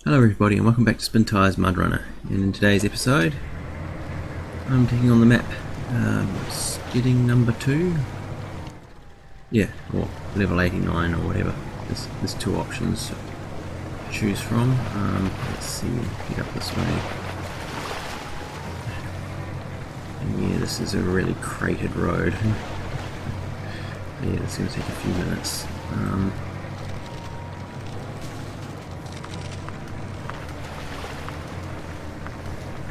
Hello everybody and welcome back to Spintires Mudrunner, and in today's episode I'm taking on the map Skidding number 2, yeah, or level 89 or whatever. There's two options to choose from. Let's see, get up this way. And yeah, this is a really cratered road. Yeah, it's going to take a few minutes.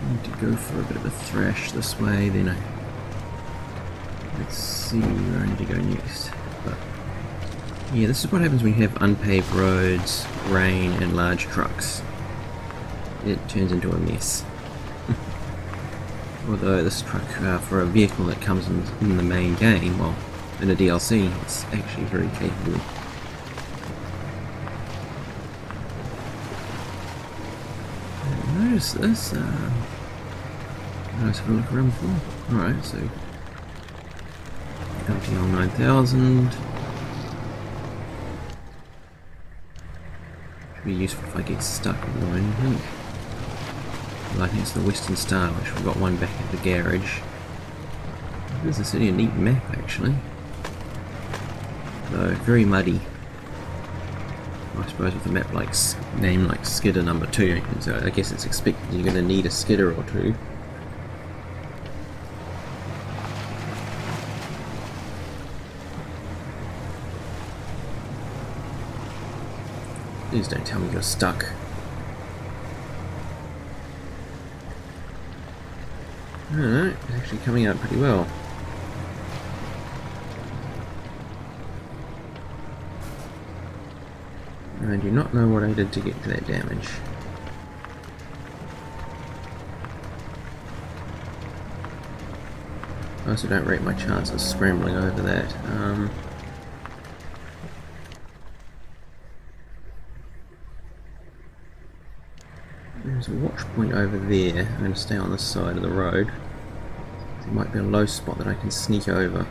Need to go for a bit of a thrash this way, then let's see where I need to go next. But yeah, this is what happens when you have unpaved roads, rain and large trucks. It turns into a mess. Although this truck, for a vehicle that comes in the main game, well, in a DLC, it's actually very capable. Notice this. Let's have a look around before. Alright, so LTL 9000. Should be useful if I get stuck or anything. Well, I think it's the Western Star, which we've got one back at the garage. This is a neat map actually. Though very muddy. I suppose with a map like name like Skidder number 2, so I guess it's expected you're going to need a skidder or two. Please don't tell me you're stuck. I don't know, it's actually coming out pretty well. I do not know what I did to get to that damage. I also don't rate my chances scrambling over that. There's a watch point over there. I'm going to stay on this side of the road. There might be a low spot that I can sneak over.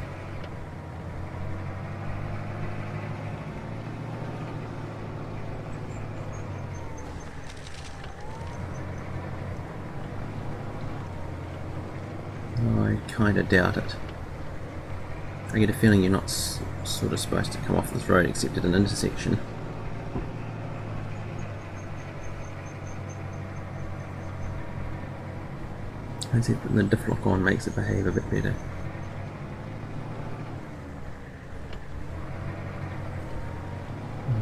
I kind of doubt it. I get a feeling you're not sort of supposed to come off this road except at an intersection. I think that the diff lock on makes it behave a bit better.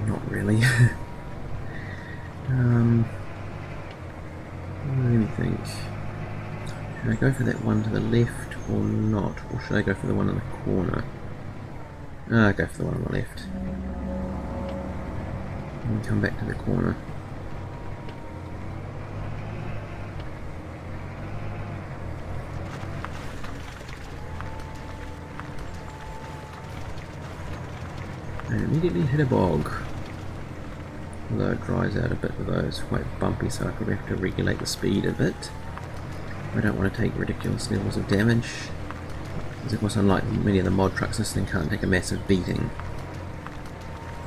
Not really. Let me think. Should I go for that one to the left or not? Or should I go for the one in the corner? I'll go for the one on the left. And come back to the corner. And immediately hit a bog. Although it dries out a bit with those, quite bumpy, so I probably have to regulate the speed a bit. I don't want to take ridiculous levels of damage. Because of course, unlike many of the mod trucks, this thing can't take a massive beating.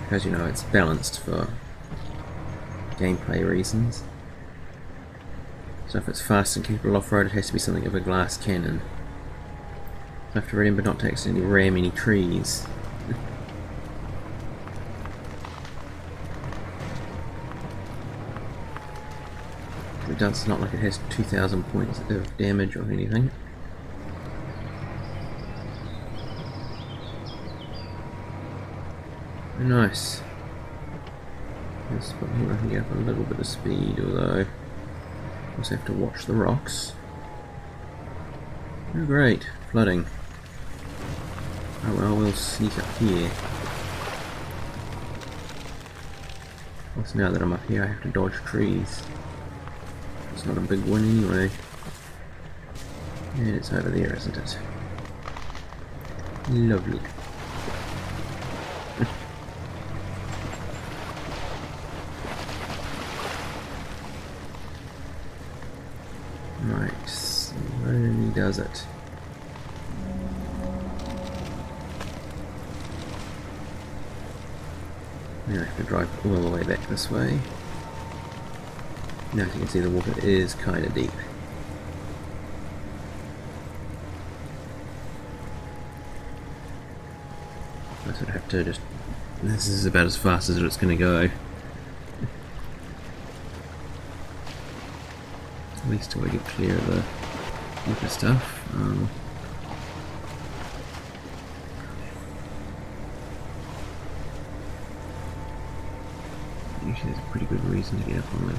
Because you know, it's balanced for gameplay reasons. So if it's fast and capable off-road, it has to be something of a glass cannon. So I have to remember not to accidentally ram any trees. It's not like it has 2,000 points of damage or anything. Nice. This spot here I can get up a little bit of speed, although I also have to watch the rocks. Oh great, flooding. Oh well, we'll sneak up here. Plus now that I'm up here I have to dodge trees. It's not a big one anyway. And it's over there, isn't it? Lovely. Right, slowly does it. Now I have to drive all the way back this way. Now as you can see, the water is kind of deep. I sort of have to just... This is about as fast as it's going to go. At least till we get clear of the deeper stuff. Usually there's a pretty good reason to get up on the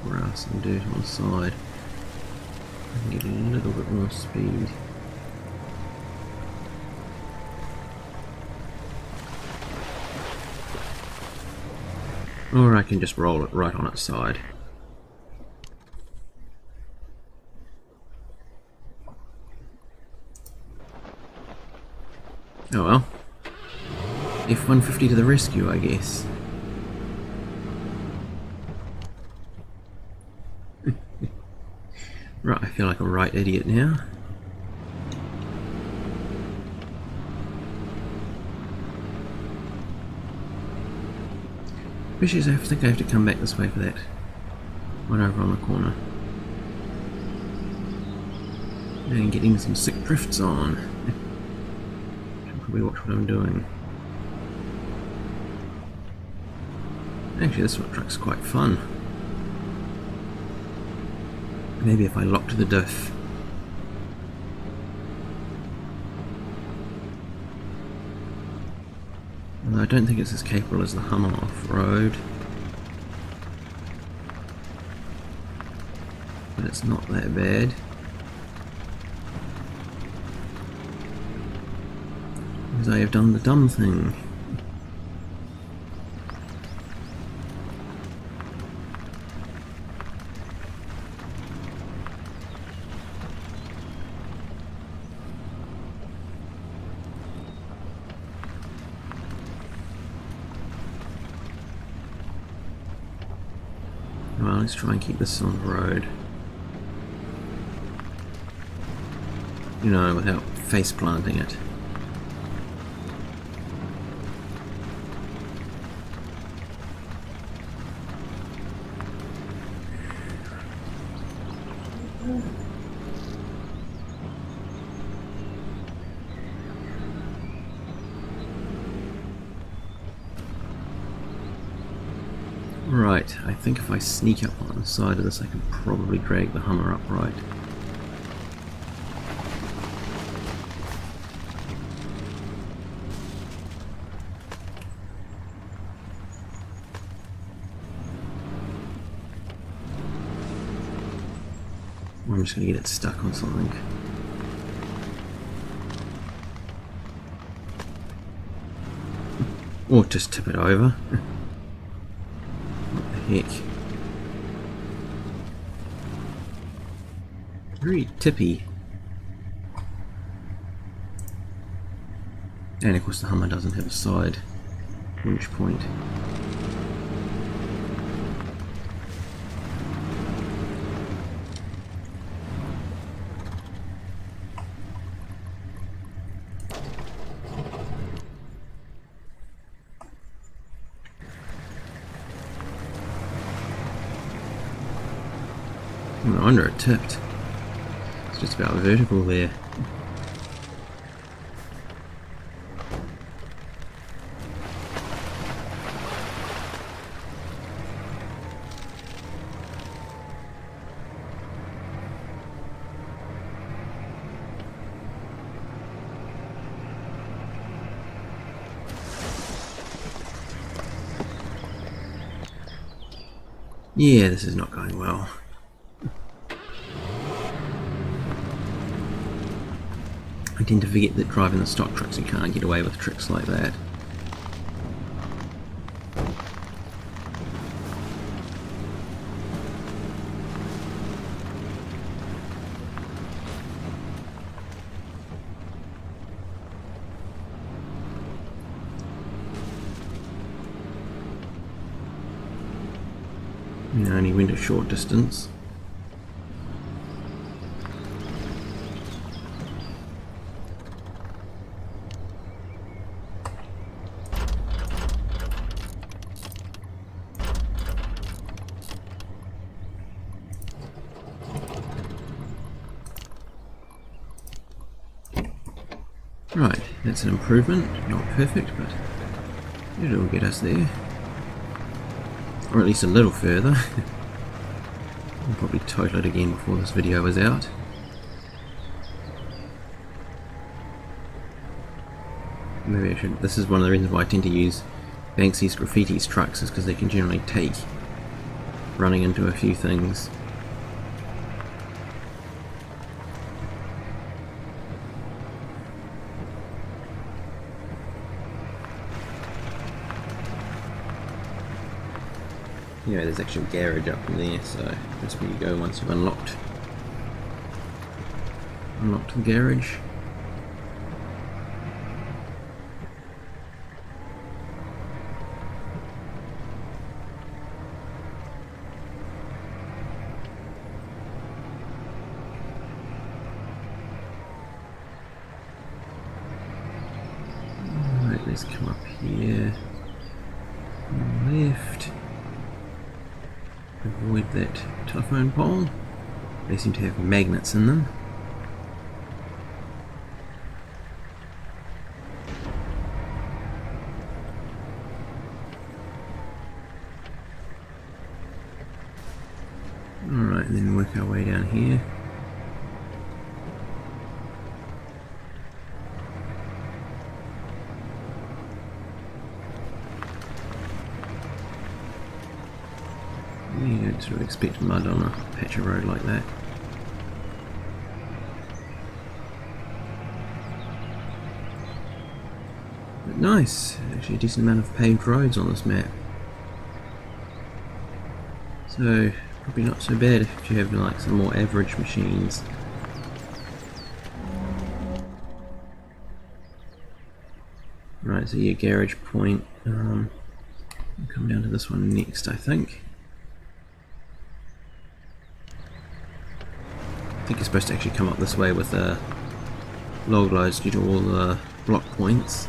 grass and dirt on the side and get a little bit more speed. Or I can just roll it right on its side. Oh well. F-150 to the rescue, I guess. Right, I feel like a right idiot now. Which is, I think I have to come back this way for that one over on the corner. And getting some sick drifts on. Should probably watch what I'm doing. Actually, this truck's quite fun. Maybe if I locked the diff. Although I don't think it's as capable as the Hummer off-road. But it's not that bad. Because I have done the dumb thing. Well, let's try and keep this on the road. You know, without face planting it. Right, I think if I sneak up on the side of this I can probably drag the Hummer upright. Or I'm just going to get it stuck on something. Or just tip it over. Heck. Very tippy. And of course the Hummer doesn't have a side winch point. No wonder it tipped. It's just about vertical there. Yeah, this is not going well. I tend to forget that driving the stock trucks you can't get away with tricks like that. You know, only went a short distance. Right, that's an improvement. Not perfect, but it'll get us there. Or at least a little further. I'll probably total it again before this video is out. Maybe I should. This is one of the reasons why I tend to use Banksy's Graffiti's trucks, is because they can generally take running into a few things. Yeah, there's actually a garage up in there, so that's where you go once you've unlocked the garage. Alright, let's come up here. Left. Avoid that telephone pole. They seem to have magnets in them. Alright, and then work our way down here. You don't sort of expect mud on a patch of road like that. But nice, actually a decent amount of paved roads on this map. So, probably not so bad if you have like some more average machines. Right, so your garage point, we'll come down to this one next, I think. I think you're supposed to actually come up this way with log loads due to all the block points.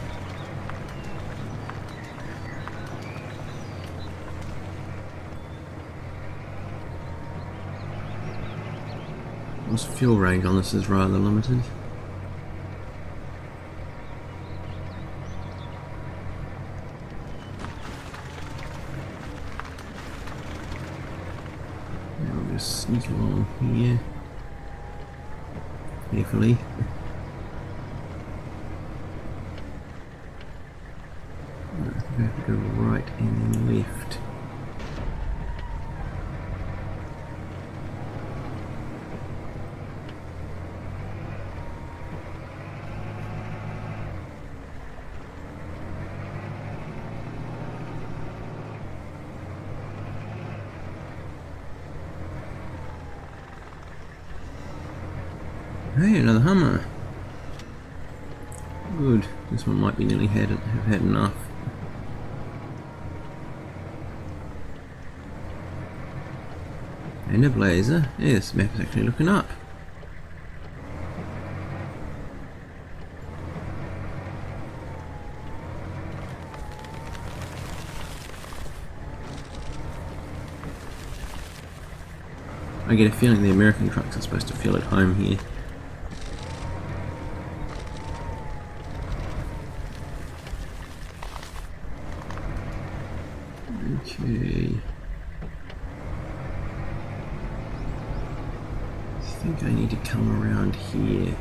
This fuel range on this is rather limited. Now we'll just sneak along here. Carefully. I think I have to go right and then left. Hey, another Hummer. Good. This one might be nearly have had enough. And a blazer. Yeah, this map is actually looking up. I get a feeling the American trucks are supposed to feel at home here. Okay. I think I need to come around here.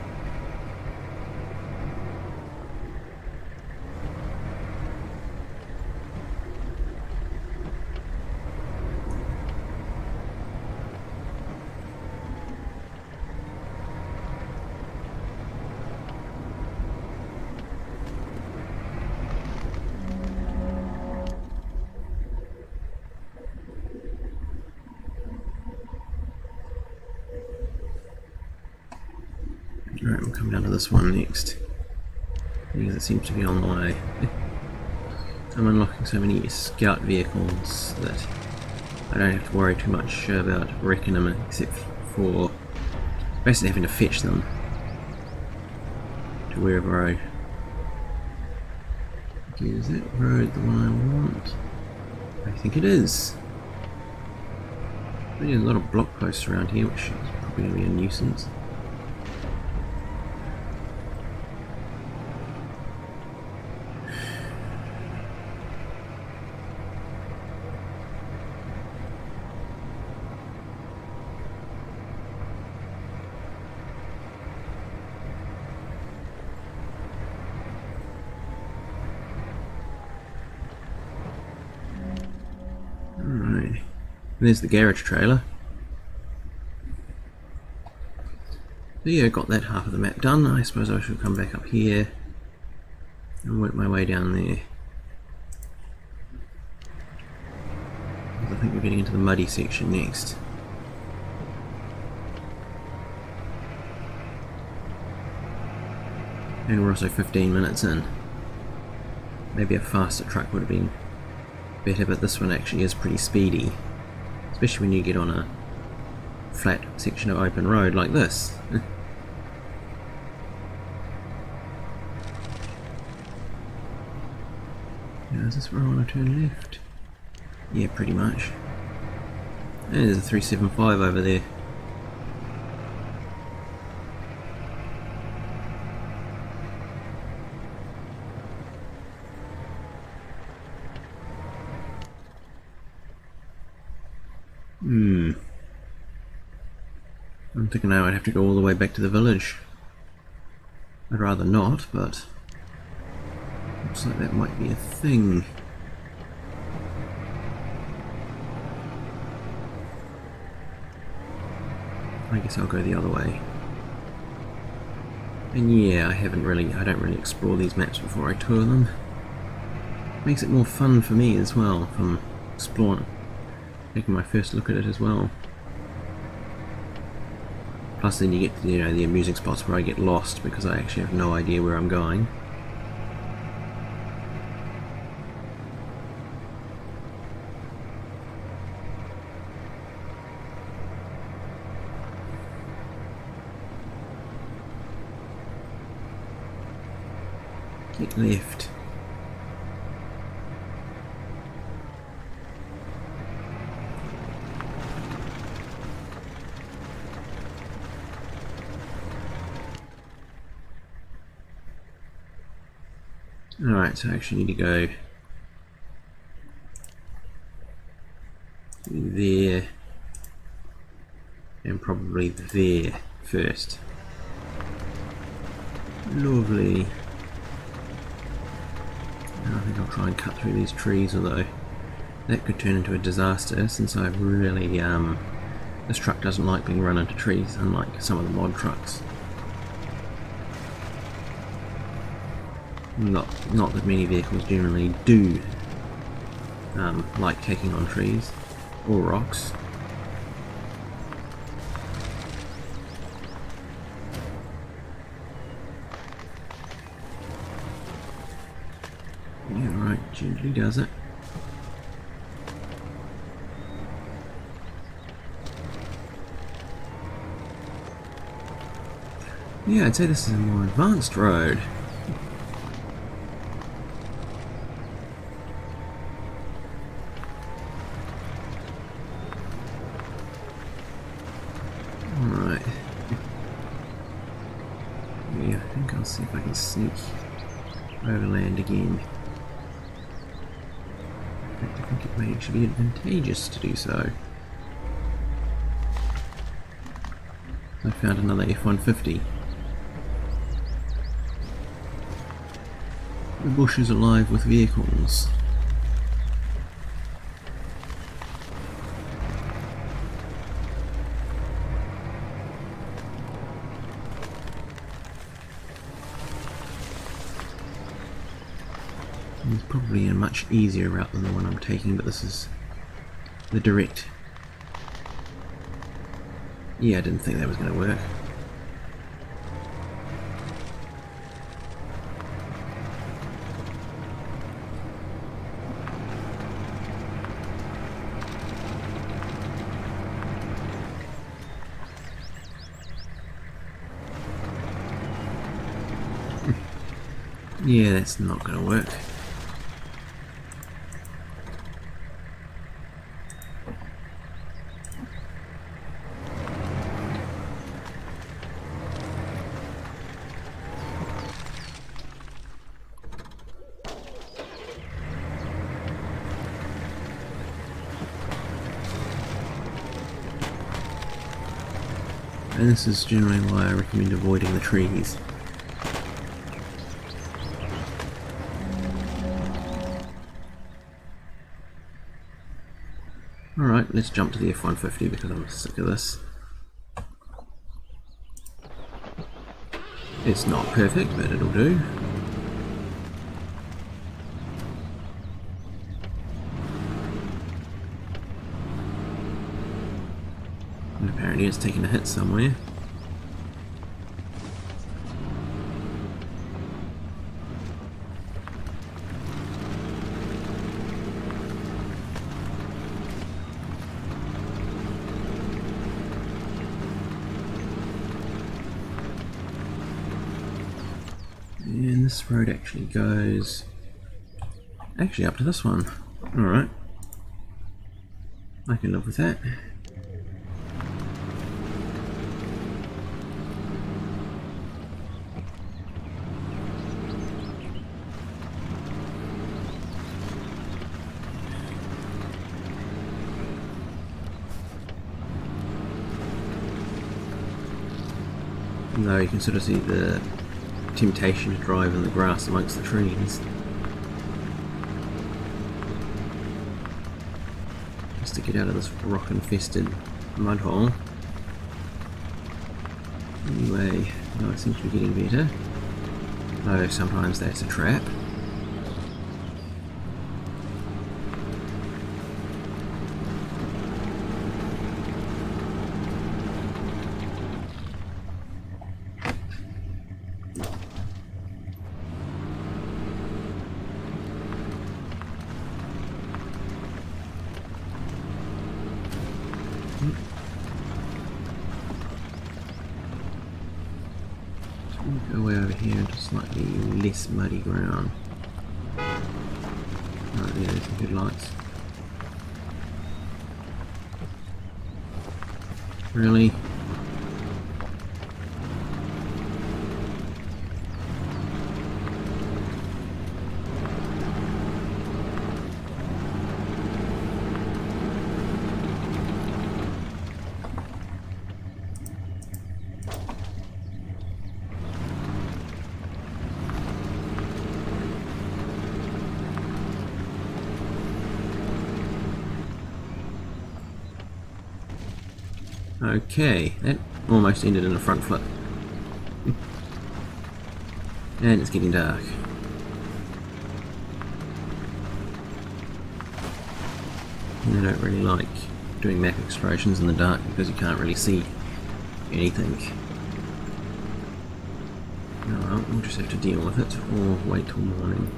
Alright, we'll come down to this one next, because it seems to be on the way. I'm unlocking so many scout vehicles that I don't have to worry too much about wrecking them, except for basically having to fetch them to wherever I... Okay, is that road the one I want? I think it is. There's a lot of block posts around here, which is probably going to be a nuisance. there's the garage trailer. So yeah, got that half of the map done. I suppose I should come back up here and work my way down there. I think we're getting into the muddy section next. And we're also 15 minutes in. Maybe a faster truck would have been better, but this one actually is pretty speedy. Especially when you get on a flat section of open road like this. Now, is this where I want to turn left? Yeah, pretty much. And there's a 375 over there. I'm thinking now I'd have to go all the way back to the village. I'd rather not, but looks like that might be a thing. I guess I'll go the other way. And yeah, I don't really explore these maps before I tour them. Makes it more fun for me as well, from exploring, taking my first look at it as well. Plus then you get, the amusing spots where I get lost because I actually have no idea where I'm going. Get left. Alright, so I actually need to go there and probably there first. Lovely. I think I'll try and cut through these trees, although that could turn into a disaster since I've really, this truck doesn't like being run into trees, unlike some of the mod trucks. Not that many vehicles generally do like taking on trees or rocks. Yeah, right, gently does it. Yeah, I'd say this is a more advanced road. Alright. Yeah, I think I'll see if I can sneak overland again. In fact, I think it may actually be advantageous to do so. I found another F-150. The bush is alive with vehicles. It's probably a much easier route than the one I'm taking, but this is the direct. Yeah, I didn't think that was going to work. Yeah, that's not going to work. And this is generally why I recommend avoiding the trees. Alright, let's jump to the F-150 because I'm sick of this. It's not perfect, but it'll do. And apparently it's taken a hit somewhere. And this road actually goes up to this one. Alright. I can live with that. Though you can sort of see the temptation to drive in the grass amongst the trees. Just to get out of this rock-infested mud hole. Anyway, no, it seems to be getting better. Though sometimes that's a trap. Go way over here into slightly less muddy ground. Right, yeah, there's some good lights. Really? Okay, that almost ended in a front flip. And it's getting dark. And I don't really like doing map explorations in the dark because you can't really see anything. Alright, we'll just have to deal with it or wait till morning.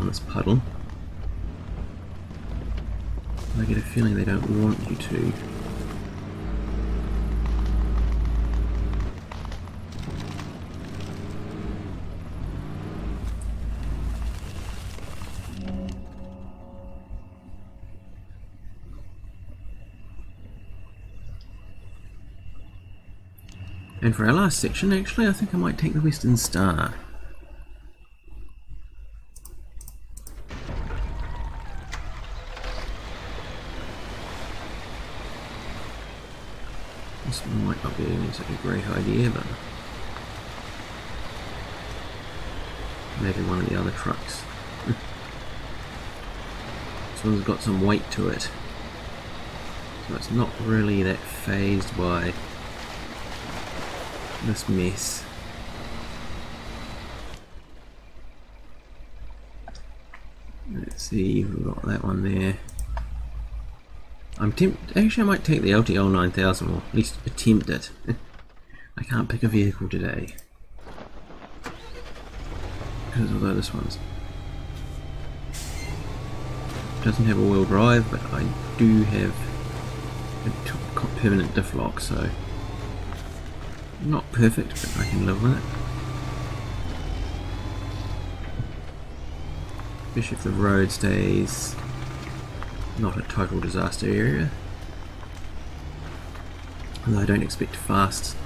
This puddle. I get a feeling they don't want you to. And for our last section, actually, I think I might take the Western Star. This might not be such a great idea, but maybe one of the other trucks. This one's got some weight to it, so it's not really that phased by this mess. Let's see, we've got that one there. I'm tempted. Actually, I might take the LTL 9000, or at least attempt it. I can't pick a vehicle today. Because although this one's doesn't have all-wheel drive, but I do have a permanent diff lock, so not perfect, but I can live with it. Especially if the road stays not a total disaster area. Although I don't expect fast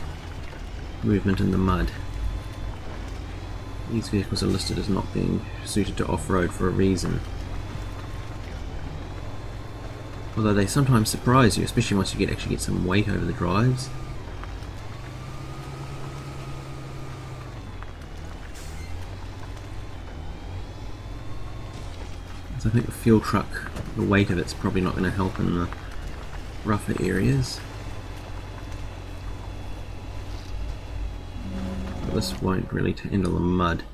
movement in the mud. These vehicles are listed as not being suited to off-road for a reason. Although they sometimes surprise you, especially once you actually get some weight over the drives. So I think the fuel truck, the weight of it's probably not going to help in the rougher areas. But this won't really handle the mud.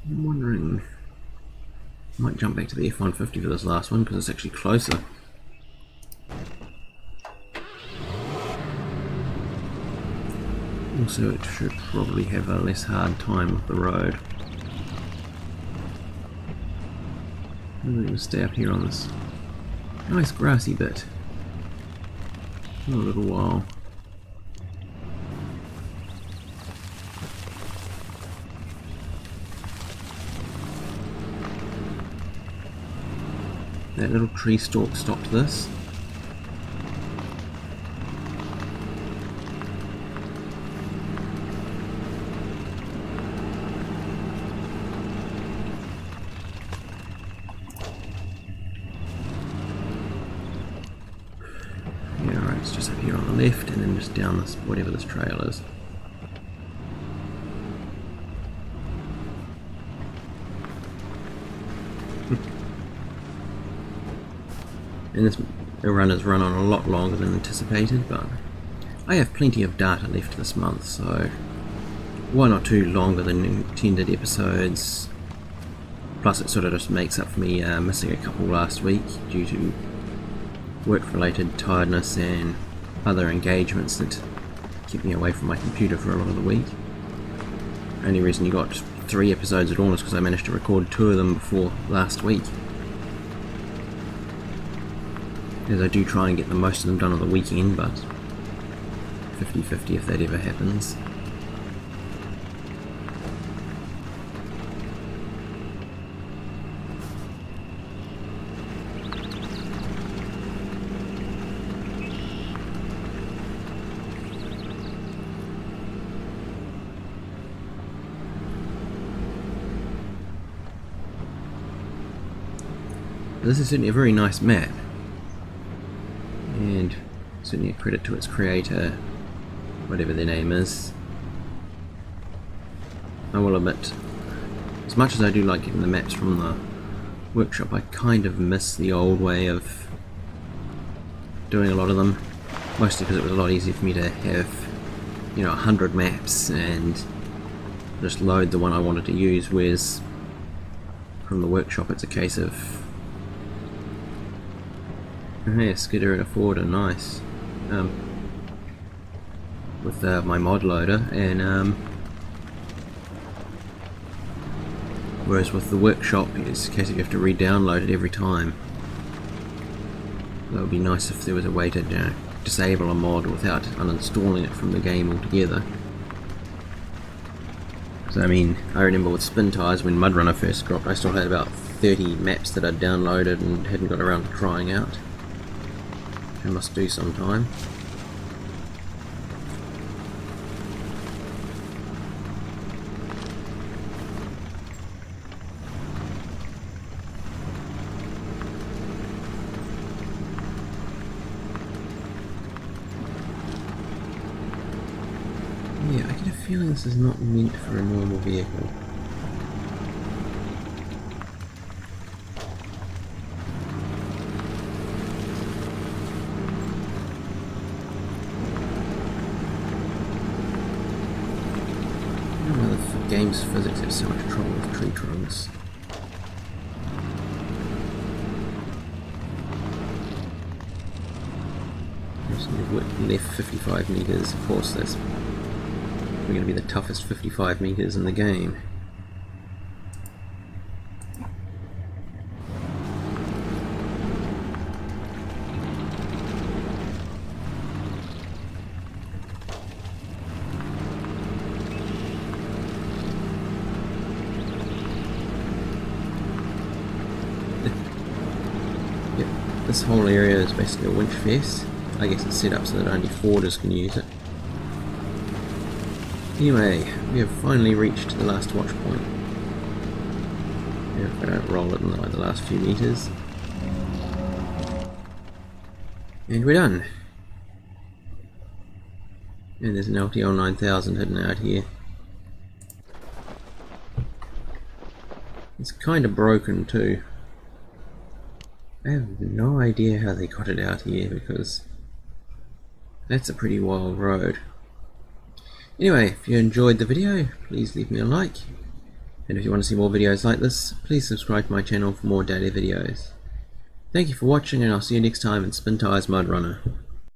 I'm wondering, I might jump back to the F-150 for this last one because it's actually closer. Also, it should probably have a less hard time with the road. I'm going to stay up here on this nice grassy bit for a little while. That little tree stalk stopped this. Yeah, right, it's just up here on the left and then just down this, whatever this trail is. And this run has run on a lot longer than anticipated, but I have plenty of data left this month, so one or two longer than intended episodes. Plus it sort of just makes up for me missing a couple last week due to work-related tiredness and other engagements that kept me away from my computer for a lot of the week. The only reason you got 3 episodes at all is because I managed to record 2 of them before last week. As I do try and get the most of them done on the weekend, but 50-50 if that ever happens. This is certainly a very nice map, and certainly a credit to its creator, whatever their name is. I will admit, as much as I do like getting the maps from the workshop, I kind of miss the old way of doing a lot of them, mostly because it was a lot easier for me to have, 100 maps and just load the one I wanted to use, whereas from the workshop it's a case of, hey, a skidder and a forwarder, nice. With my mod loader, and whereas with the workshop it's a case of you have to re-download it every time. That would be nice if there was a way to disable a mod without uninstalling it from the game altogether. So I mean, I remember with Spintires when Mudrunner first dropped, I still had about 30 maps that I'd downloaded and hadn't got around to trying out. I must do sometime. Yeah, I get a feeling this is not meant for a normal vehicle. Game's physics have so much trouble with tree trunks. Left 55 meters, of course that's going to be the toughest 55 meters in the game. This whole area is basically a winch fest. I guess it's set up so that only forwarders can use it. Anyway, we have finally reached the last watch point. If I don't roll it in like the last few meters. And we're done. And there's an LTL 9000 hidden out here. It's kind of broken too. I have no idea how they got it out here because that's a pretty wild road. Anyway, if you enjoyed the video, please leave me a like. And if you want to see more videos like this, please subscribe to my channel for more daily videos. Thank you for watching, and I'll see you next time in Spintires Mudrunner.